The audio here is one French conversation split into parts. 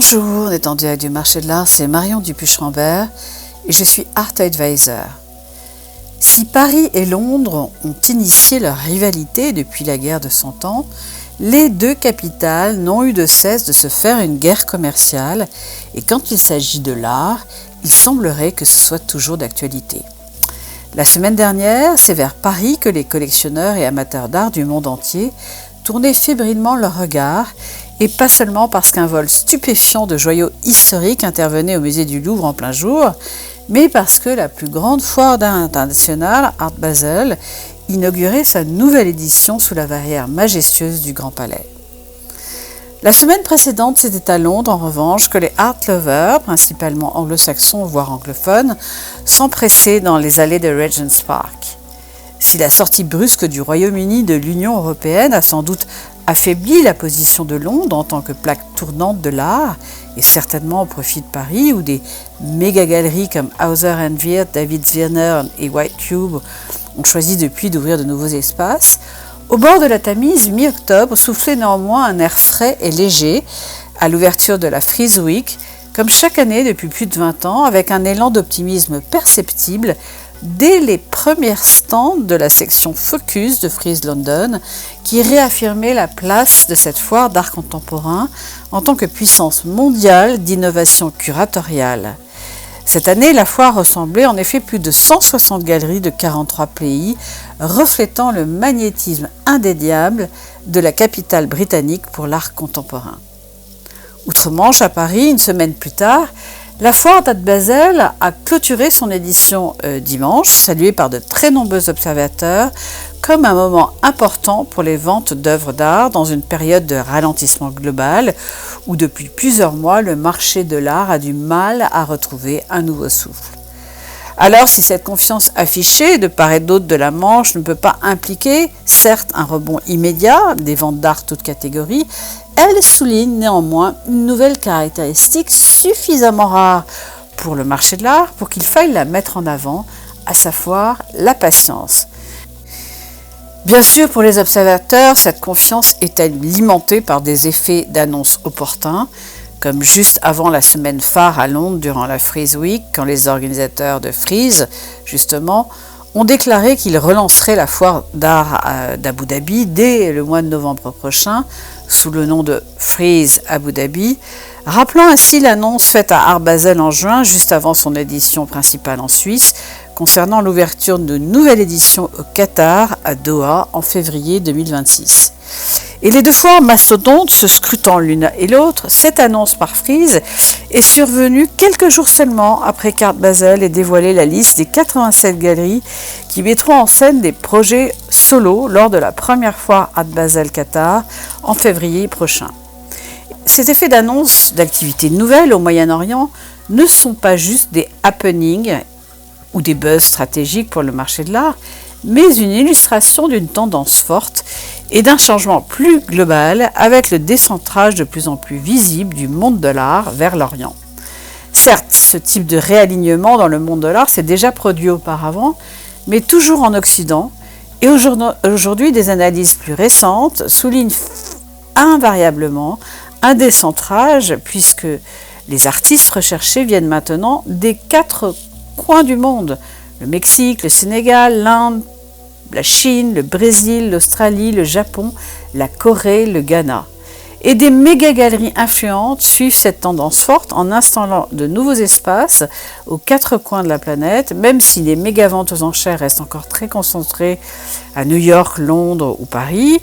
Bonjour, on est en direct du marché de l'art, c'est Marion Dupuche-Rambert et je suis Art Advisor. Si Paris et Londres ont initié leur rivalité depuis la guerre de 100 ans, les deux capitales n'ont eu de cesse de se faire une guerre commerciale et quand il s'agit de l'art, il semblerait que ce soit toujours d'actualité. La semaine dernière, c'est vers Paris que les collectionneurs et amateurs d'art du monde entier tournaient fébrilement leur regard, et pas seulement parce qu'un vol stupéfiant de joyaux historiques intervenait au musée du Louvre en plein jour, mais parce que la plus grande foire d'art internationale, Art Basel, inaugurait sa nouvelle édition sous la verrière majestueuse du Grand Palais. La semaine précédente, c'était à Londres, en revanche, que les art lovers, principalement anglo-saxons voire anglophones, s'empressaient dans les allées de Regent's Park. Si la sortie brusque du Royaume-Uni de l'Union européenne a sans doute affaibli la position de Londres en tant que plaque tournante de l'art, et certainement au profit de Paris, où des méga-galeries comme Hauser & Wirth, David Zwirner et White Cube ont choisi depuis d'ouvrir de nouveaux espaces, au bord de la Tamise, mi-octobre, soufflait néanmoins un air frais et léger à l'ouverture de la Frieze Week, comme chaque année depuis plus de 20 ans, avec un élan d'optimisme perceptible dès les premières stands de la section Focus de Frieze London, qui réaffirmait la place de cette foire d'art contemporain en tant que puissance mondiale d'innovation curatoriale. Cette année, la foire ressemblait en effet plus de 160 galeries de 43 pays, reflétant le magnétisme indéniable de la capitale britannique pour l'art contemporain. Outre-Manche, à Paris, une semaine plus tard, la foire d'Art Basel a clôturé son édition dimanche, saluée par de très nombreux observateurs, comme un moment important pour les ventes d'œuvres d'art dans une période de ralentissement global où depuis plusieurs mois le marché de l'art a du mal à retrouver un nouveau souffle. Alors si cette confiance affichée de part et d'autre de la Manche ne peut pas impliquer, certes, un rebond immédiat des ventes d'art toutes catégories, elle souligne néanmoins une nouvelle caractéristique suffisamment rare pour le marché de l'art pour qu'il faille la mettre en avant, à savoir la patience. Bien sûr, pour les observateurs, cette confiance est alimentée par des effets d'annonce opportuns, comme juste avant la semaine phare à Londres durant la Frieze Week, quand les organisateurs de Frieze, justement, ont déclaré qu'ils relanceraient la foire d'art d'Abu Dhabi dès le mois de novembre prochain, sous le nom de Frieze Abu Dhabi, rappelant ainsi l'annonce faite à Art Basel en juin, juste avant son édition principale en Suisse, concernant l'ouverture d'une nouvelle édition au Qatar, à Doha, en février 2026. Et les deux foires mastodontes se scrutant l'une et l'autre, cette annonce par Frieze est survenue quelques jours seulement après qu'Art Basel ait dévoilé la liste des 87 galeries qui mettront en scène des projets solo lors de la première foire Art Basel Qatar en février prochain. Ces effets d'annonce d'activités nouvelles au Moyen-Orient ne sont pas juste des happenings ou des buzz stratégiques pour le marché de l'art, mais une illustration d'une tendance forte et d'un changement plus global avec le décentrage de plus en plus visible du monde de l'art vers l'Orient. Certes, ce type de réalignement dans le monde de l'art s'est déjà produit auparavant, mais toujours en Occident, et aujourd'hui des analyses plus récentes soulignent invariablement un décentrage puisque les artistes recherchés viennent maintenant des 4 coins du monde, le Mexique, le Sénégal, l'Inde, la Chine, le Brésil, l'Australie, le Japon, la Corée, le Ghana. Et des méga-galeries influentes suivent cette tendance forte en installant de nouveaux espaces aux 4 coins de la planète, même si les méga-ventes aux enchères restent encore très concentrées à New York, Londres ou Paris,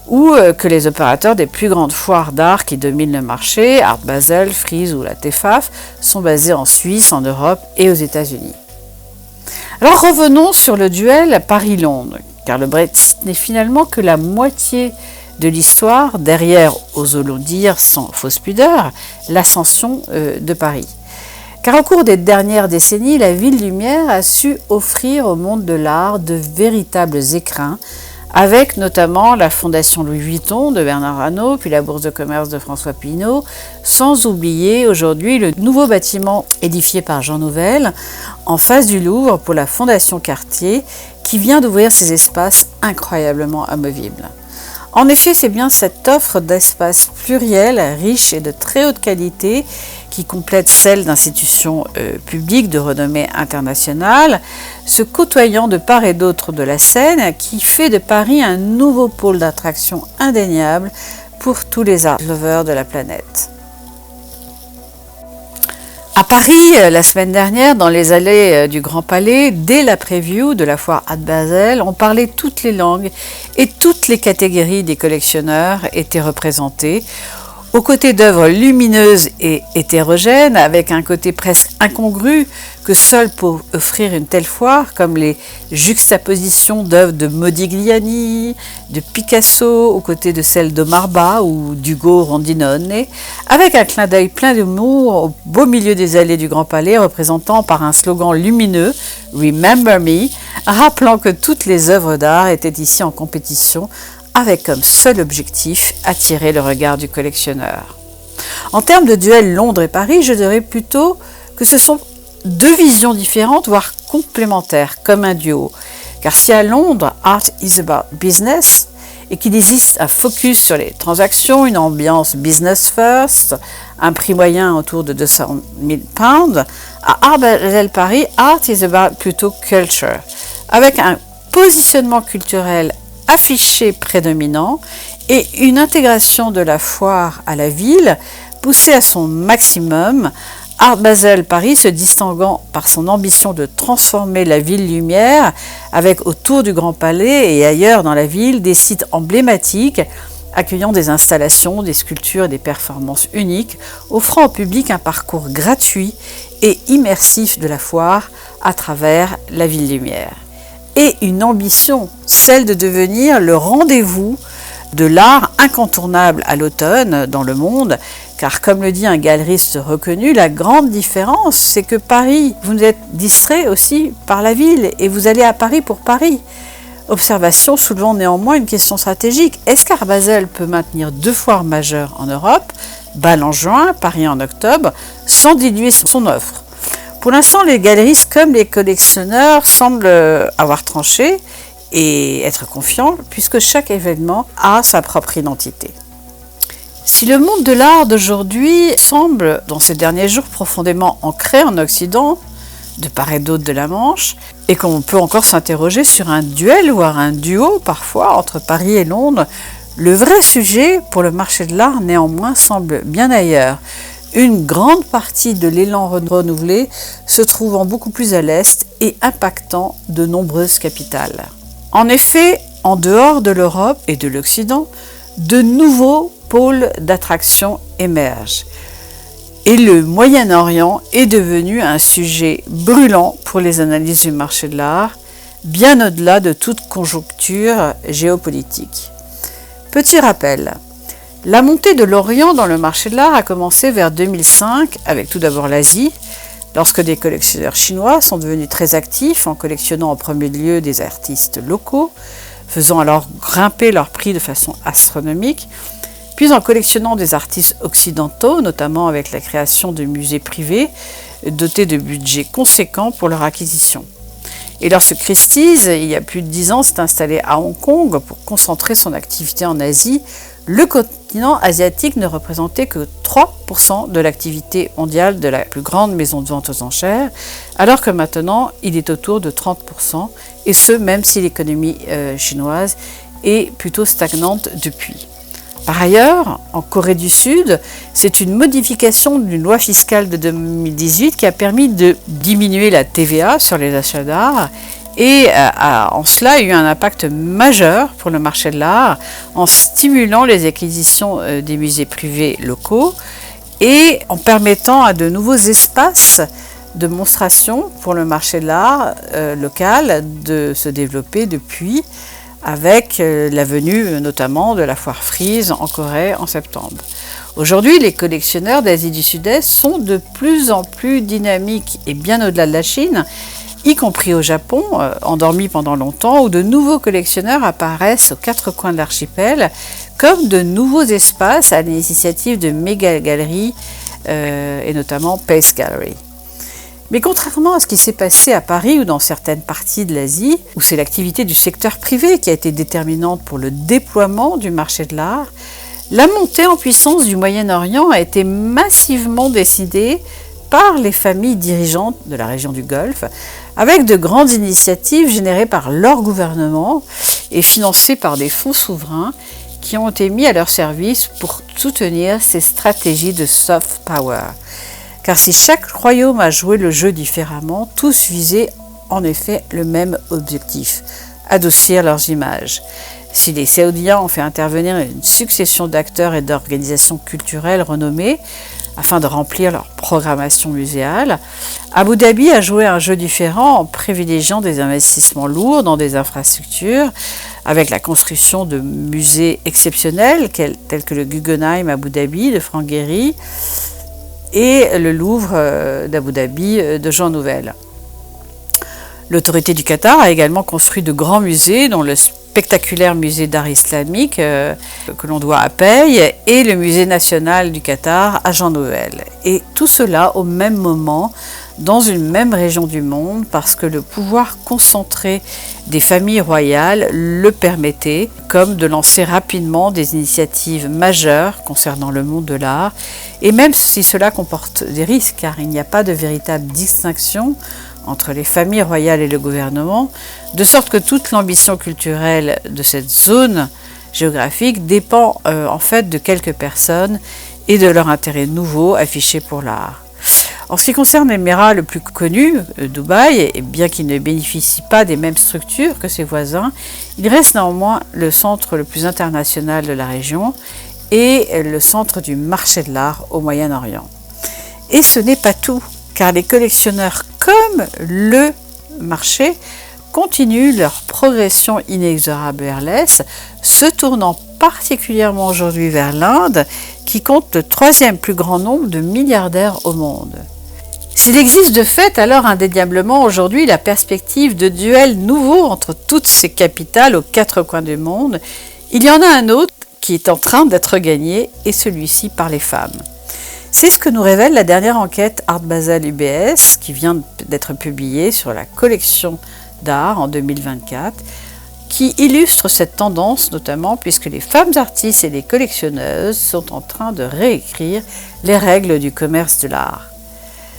ou que les opérateurs des plus grandes foires d'art qui dominent le marché, Art Basel, Frieze ou la TEFAF, sont basés en Suisse, en Europe et aux États-Unis. Alors revenons sur le duel Paris-Londres, car le Brexit n'est finalement que la moitié de l'histoire, derrière, osons-le dire sans fausse pudeur, l'ascension de Paris. Car au cours des dernières décennies, la ville lumière a su offrir au monde de l'art de véritables écrins, avec notamment la Fondation Louis Vuitton de Bernard Arnault, puis la Bourse de commerce de François Pinault, sans oublier aujourd'hui le nouveau bâtiment édifié par Jean Nouvel en face du Louvre pour la Fondation Cartier, qui vient d'ouvrir ses espaces incroyablement amovibles. En effet, c'est bien cette offre d'espaces pluriels, riches et de très haute qualité qui complète celle d'institutions publiques de renommée internationale, se côtoyant de part et d'autre de la Seine, qui fait de Paris un nouveau pôle d'attraction indéniable pour tous les art lovers de la planète. À Paris, la semaine dernière, dans les allées du Grand Palais, dès la preview de la foire Art Basel, on parlait toutes les langues et toutes les catégories des collectionneurs étaient représentées, aux côtés d'œuvres lumineuses et hétérogènes, avec un côté presque incongru que seul peut offrir une telle foire, comme les juxtapositions d'œuvres de Modigliani, de Picasso, aux côtés de celles d'Omar Ba ou d'Ugo Rondinone, avec un clin d'œil plein d'humour au beau milieu des allées du Grand Palais, représentant par un slogan lumineux « Remember Me », rappelant que toutes les œuvres d'art étaient ici en compétition, avec comme seul objectif attirer le regard du collectionneur. En termes de duel Londres et Paris, je dirais plutôt que ce sont deux visions différentes, voire complémentaires, comme un duo. Car si à Londres, Art is about business, et qu'il existe un focus sur les transactions, une ambiance business first, un prix moyen autour de 200 000 pounds, à Art Basel Paris, Art is about plutôt culture, avec un positionnement culturel affiché prédominant et une intégration de la foire à la ville poussée à son maximum, Art Basel Paris se distinguant par son ambition de transformer la ville lumière avec autour du Grand Palais et ailleurs dans la ville des sites emblématiques accueillant des installations, des sculptures et des performances uniques, offrant au public un parcours gratuit et immersif de la foire à travers la ville lumière. Et une ambition, celle de devenir le rendez-vous de l'art incontournable à l'automne dans le monde, car comme le dit un galeriste reconnu, la grande différence, c'est que Paris, vous êtes distrait aussi par la ville et vous allez à Paris pour Paris. Observation soulevant néanmoins une question stratégique. Est-ce qu'Art Basel peut maintenir deux foires majeures en Europe, Bâle en juin, Paris en octobre, sans diluer son offre ? Pour l'instant, les galeristes comme les collectionneurs semblent avoir tranché et être confiants, puisque chaque événement a sa propre identité. Si le monde de l'art d'aujourd'hui semble, dans ces derniers jours, profondément ancré en Occident, de part et d'autre de la Manche, et qu'on peut encore s'interroger sur un duel, voire un duo parfois, entre Paris et Londres, le vrai sujet pour le marché de l'art, néanmoins, semble bien ailleurs. Une grande partie de l'élan renouvelé se trouvant beaucoup plus à l'est et impactant de nombreuses capitales. En effet, en dehors de l'Europe et de l'Occident, de nouveaux pôles d'attraction émergent. Et le Moyen-Orient est devenu un sujet brûlant pour les analyses du marché de l'art, bien au-delà de toute conjoncture géopolitique. Petit rappel. La montée de l'Orient dans le marché de l'art a commencé vers 2005, avec tout d'abord l'Asie, lorsque des collectionneurs chinois sont devenus très actifs en collectionnant en premier lieu des artistes locaux, faisant alors grimper leur prix de façon astronomique, puis en collectionnant des artistes occidentaux, notamment avec la création de musées privés dotés de budgets conséquents pour leur acquisition. Et lorsque Christie's, il y a plus de 10 ans, s'est installé à Hong Kong pour concentrer son activité en Asie, le continent asiatique ne représentait que 3% de l'activité mondiale de la plus grande maison de vente aux enchères, alors que maintenant, il est autour de 30%, et ce, même si l'économie chinoise est plutôt stagnante depuis. Par ailleurs, en Corée du Sud, c'est une modification d'une loi fiscale de 2018 qui a permis de diminuer la TVA sur les achats d'art et en cela a eu un impact majeur pour le marché de l'art en stimulant les acquisitions des musées privés locaux et en permettant à de nouveaux espaces de monstration pour le marché de l'art local de se développer depuis, avec la venue notamment de la foire Frieze en Corée en septembre. Aujourd'hui, les collectionneurs d'Asie du Sud-Est sont de plus en plus dynamiques et bien au-delà de la Chine, y compris au Japon, endormi pendant longtemps, où de nouveaux collectionneurs apparaissent aux quatre coins de l'archipel, comme de nouveaux espaces à l'initiative de méga galeries et notamment Pace Gallery. Mais contrairement à ce qui s'est passé à Paris ou dans certaines parties de l'Asie, où c'est l'activité du secteur privé qui a été déterminante pour le déploiement du marché de l'art, la montée en puissance du Moyen-Orient a été massivement décidée par les familles dirigeantes de la région du Golfe, avec de grandes initiatives générées par leur gouvernement et financées par des fonds souverains qui ont été mis à leur service pour soutenir ces stratégies de soft power. Car si chaque royaume a joué le jeu différemment, tous visaient en effet le même objectif, adoucir leurs images. Si les Saoudiens ont fait intervenir une succession d'acteurs et d'organisations culturelles renommées afin de remplir leur programmation muséale, Abu Dhabi a joué un jeu différent en privilégiant des investissements lourds dans des infrastructures, avec la construction de musées exceptionnels tels que le Guggenheim Abu Dhabi de Frank Gehry et le Louvre d'Abu Dhabi de Jean Nouvel. L'autorité du Qatar a également construit de grands musées, dont le spectaculaire musée d'art islamique que l'on doit à Paye et le musée national du Qatar à Jean Nouvel. Et tout cela au même moment, dans une même région du monde, parce que le pouvoir concentré des familles royales le permettait, comme de lancer rapidement des initiatives majeures concernant le monde de l'art, et même si cela comporte des risques, car il n'y a pas de véritable distinction entre les familles royales et le gouvernement, de sorte que toute l'ambition culturelle de cette zone géographique dépend en fait de quelques personnes et de leur intérêt nouveau affiché pour l'art. En ce qui concerne l'émirat le plus connu, Dubaï, et bien qu'il ne bénéficie pas des mêmes structures que ses voisins, il reste néanmoins le centre le plus international de la région et le centre du marché de l'art au Moyen-Orient. Et ce n'est pas tout, car les collectionneurs comme le marché continuent leur progression inexorable vers l'Est, se tournant particulièrement aujourd'hui vers l'Inde, qui compte le troisième plus grand nombre de milliardaires au monde. S'il existe de fait alors indéniablement aujourd'hui la perspective de duels nouveaux entre toutes ces capitales aux quatre coins du monde, il y en a un autre qui est en train d'être gagné, et celui-ci par les femmes. C'est ce que nous révèle la dernière enquête Art Basel UBS qui vient d'être publiée sur la collection d'art en 2024, qui illustre cette tendance notamment puisque les femmes artistes et les collectionneuses sont en train de réécrire les règles du commerce de l'art.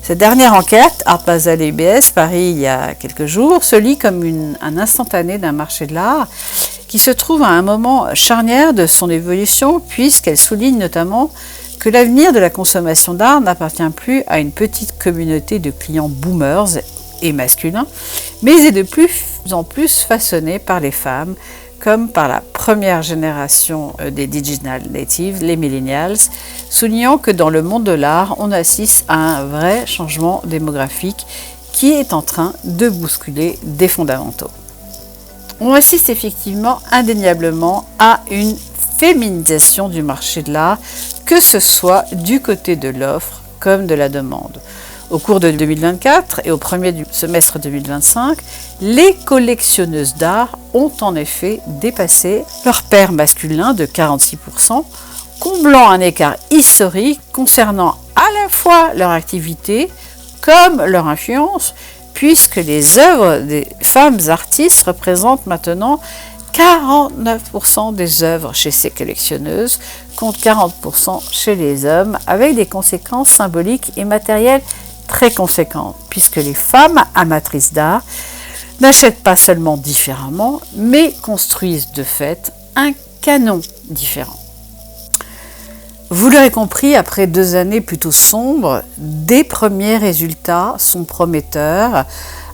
Cette dernière enquête, Art Basel UBS, parie il y a quelques jours, se lit comme un instantané d'un marché de l'art qui se trouve à un moment charnière de son évolution puisqu'elle souligne notamment que l'avenir de la consommation d'art n'appartient plus à une petite communauté de clients boomers et masculins, mais est de plus en plus façonné par les femmes, comme par la première génération des digital natives, les millennials, soulignant que dans le monde de l'art, on assiste à un vrai changement démographique qui est en train de bousculer des fondamentaux. On assiste effectivement indéniablement à une féminisation du marché de l'art, que ce soit du côté de l'offre comme de la demande. Au cours de 2024 et au premier semestre 2025, les collectionneuses d'art ont en effet dépassé leur pair masculin de 46%, comblant un écart historique concernant à la fois leur activité comme leur influence, puisque les œuvres des femmes artistes représentent maintenant 49% des œuvres chez ces collectionneuses, contre 40% chez les hommes, avec des conséquences symboliques et matérielles très conséquentes, puisque les femmes amatrices d'art n'achètent pas seulement différemment, mais construisent de fait un canon différent. Vous l'aurez compris, après 2 années plutôt sombres, des premiers résultats sont prometteurs,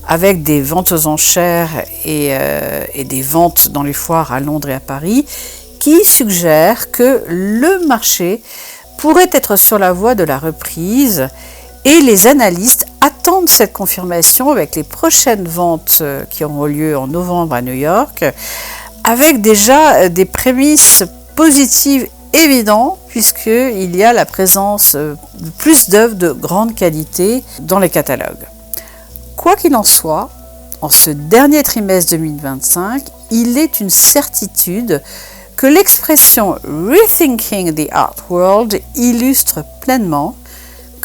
avec des ventes aux enchères et des ventes dans les foires à Londres et à Paris, qui suggèrent que le marché pourrait être sur la voie de la reprise, et les analystes attendent cette confirmation avec les prochaines ventes qui auront lieu en novembre à New York, avec déjà des prémices positives évidentes, puisqu'il y a la présence de plus d'œuvres de grande qualité dans les catalogues. Quoi qu'il en soit, en ce dernier trimestre 2025, il est une certitude que l'expression « Rethinking the Art World » illustre pleinement,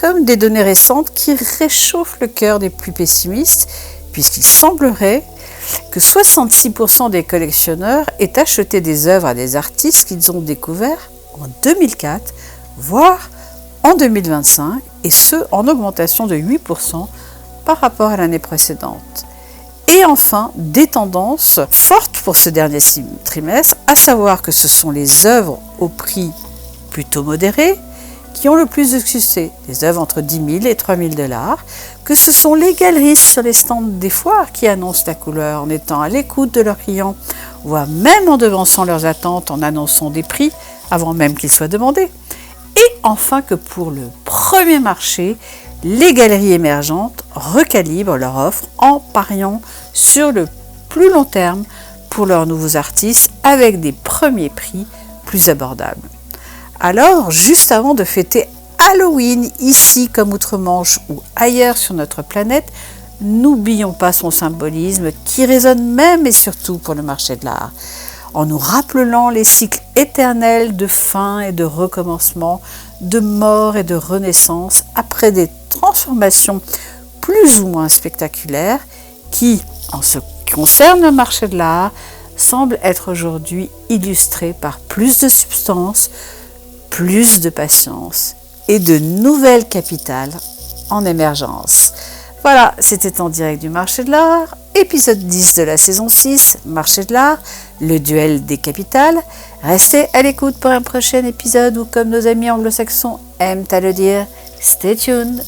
comme des données récentes qui réchauffent le cœur des plus pessimistes, puisqu'il semblerait que 66% des collectionneurs aient acheté des œuvres à des artistes qu'ils ont découverts en 2004, voire en 2025, et ce en augmentation de 8% par rapport à l'année précédente. Et enfin, des tendances fortes pour ce dernier trimestre, à savoir que ce sont les œuvres au prix plutôt modéré qui ont le plus de succès, des œuvres entre 10 000 et 3 000 $, que ce sont les galeristes sur les stands des foires qui annoncent la couleur en étant à l'écoute de leurs clients, voire même en devançant leurs attentes en annonçant des prix avant même qu'ils soient demandés. Et enfin que pour le premier marché, les galeries émergentes recalibrent leur offre en pariant sur le plus long terme pour leurs nouveaux artistes avec des premiers prix plus abordables. Alors, juste avant de fêter Halloween, ici comme outre-Manche ou ailleurs sur notre planète, n'oublions pas son symbolisme qui résonne même et surtout pour le marché de l'art, en nous rappelant les cycles éternels de fin et de recommencement, de mort et de renaissance après des transformations plus ou moins spectaculaires qui, en ce qui concerne le marché de l'art, semblent être aujourd'hui illustrées par plus de substance, plus de patience et de nouvelles capitales en émergence. Voilà, c'était en direct du marché de l'art, épisode 10 de la saison 6, marché de l'art, le duel des capitales. Restez à l'écoute pour un prochain épisode ou comme nos amis anglo-saxons aiment à le dire, stay tuned.